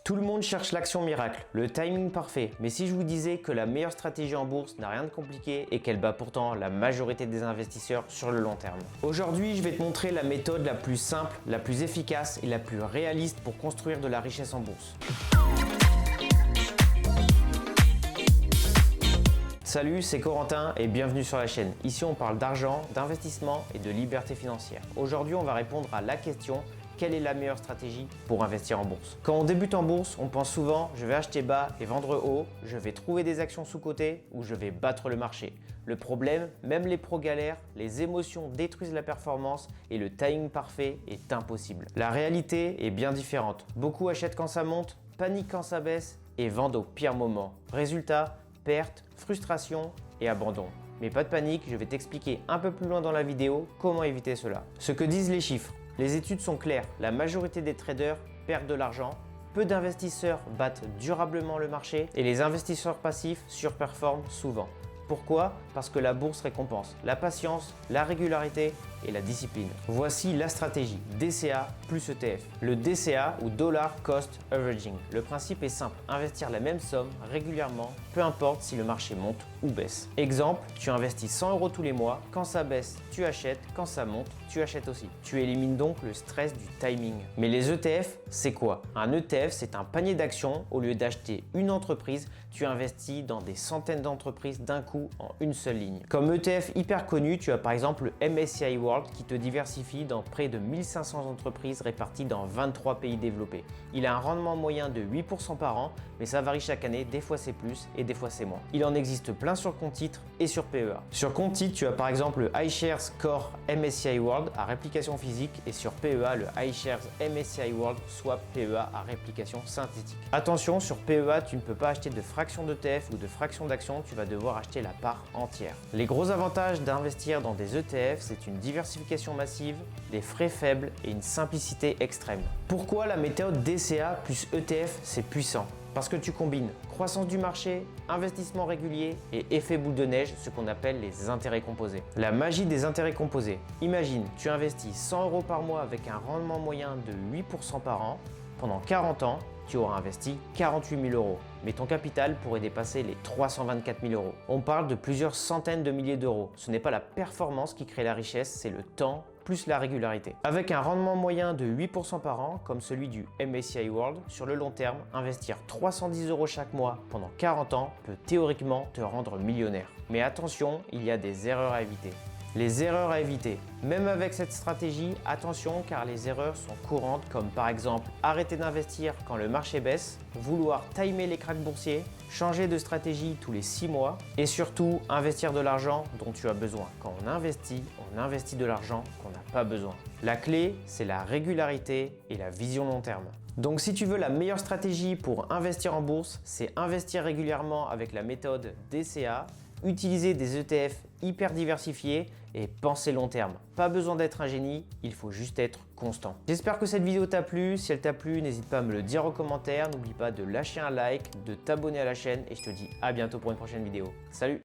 Tout le monde cherche l'action miracle, le timing parfait, mais si je vous disais que la meilleure stratégie en bourse n'a rien de compliqué et qu'elle bat pourtant la majorité des investisseurs sur le long terme. Aujourd'hui, je vais te montrer la méthode la plus simple, la plus efficace et la plus réaliste pour construire de la richesse en bourse. Salut, c'est Corentin et bienvenue sur la chaîne. Ici, on parle d'argent, d'investissement et de liberté financière. Aujourd'hui, on va répondre à la question: quelle est la meilleure stratégie pour investir en bourse? Quand on débute en bourse, on pense souvent je vais acheter bas et vendre haut, je vais trouver des actions sous-cotées ou je vais battre le marché. Le problème, même les pros galèrent, les émotions détruisent la performance et le timing parfait est impossible. La réalité est bien différente. Beaucoup achètent quand ça monte, paniquent quand ça baisse et vendent au pire moment. Résultat, perte, frustration et abandon. Mais pas de panique, je vais t'expliquer un peu plus loin dans la vidéo comment éviter cela. Ce que disent les chiffres. Les études sont claires, la majorité des traders perdent de l'argent, peu d'investisseurs battent durablement le marché et les investisseurs passifs surperforment souvent. Pourquoi? Parce que la bourse récompense la patience, la régularité et la discipline. Voici la stratégie DCA plus ETF. Le DCA ou Dollar Cost Averaging. Le principe est simple, investir la même somme régulièrement, peu importe si le marché monte ou baisse. Exemple, tu investis 100 € tous les mois, quand ça baisse, tu achètes, quand ça monte, tu achètes aussi. Tu élimines donc le stress du timing. Mais les ETF, c'est quoi? Un ETF, c'est un panier d'actions. Au lieu d'acheter une entreprise, tu investis dans des centaines d'entreprises d'un coup en une seule ligne. Comme ETF hyper connu, tu as par exemple le MSCI World qui te diversifie dans près de 1500 entreprises réparties dans 23 pays développés. Il a un rendement moyen de 8% par an, mais ça varie chaque année, des fois c'est plus et des fois c'est moins. Il en existe plein sur compte titre et sur PEA. Sur compte titre, tu as par exemple le iShares Core MSCI World à réplication physique et sur PEA le iShares MSCI World Swap PEA à réplication synthétique. Attention, sur PEA, tu ne peux pas acheter de fraction d'ETF ou de fraction d'action, tu vas devoir acheter la part entière. Les gros avantages d'investir dans des ETF, c'est une diversification massive, des frais faibles et une simplicité extrême. Pourquoi la méthode DCA plus ETF, c'est puissant? Parce que tu combines croissance du marché, investissement régulier et effet boule de neige, ce qu'on appelle les intérêts composés. La magie des intérêts composés. Imagine, tu investis 100 € par mois avec un rendement moyen de 8% par an. Pendant 40 ans, tu auras investi 48 000 €. Mais ton capital pourrait dépasser les 324 000 €. On parle de plusieurs centaines de milliers d'euros. Ce n'est pas la performance qui crée la richesse, c'est le temps plus la régularité. Avec un rendement moyen de 8% par an, comme celui du MSCI World, sur le long terme, investir 310 € chaque mois pendant 40 ans peut théoriquement te rendre millionnaire. Mais attention, il y a des erreurs à éviter. Les erreurs à éviter. Même avec cette stratégie, attention car les erreurs sont courantes comme par exemple arrêter d'investir quand le marché baisse, vouloir timer les cracks boursiers, changer de stratégie tous les 6 mois et surtout investir de l'argent dont tu as besoin. Quand on investit de l'argent qu'on n'a pas besoin. La clé, c'est la régularité et la vision long terme. Donc si tu veux la meilleure stratégie pour investir en bourse, c'est investir régulièrement avec la méthode DCA, utiliser des ETF hyper diversifiés et penser long terme. Pas besoin d'être un génie, il faut juste être constant. J'espère que cette vidéo t'a plu. Si elle t'a plu, n'hésite pas à me le dire en commentaire. N'oublie pas de lâcher un like, de t'abonner à la chaîne et je te dis à bientôt pour une prochaine vidéo. Salut!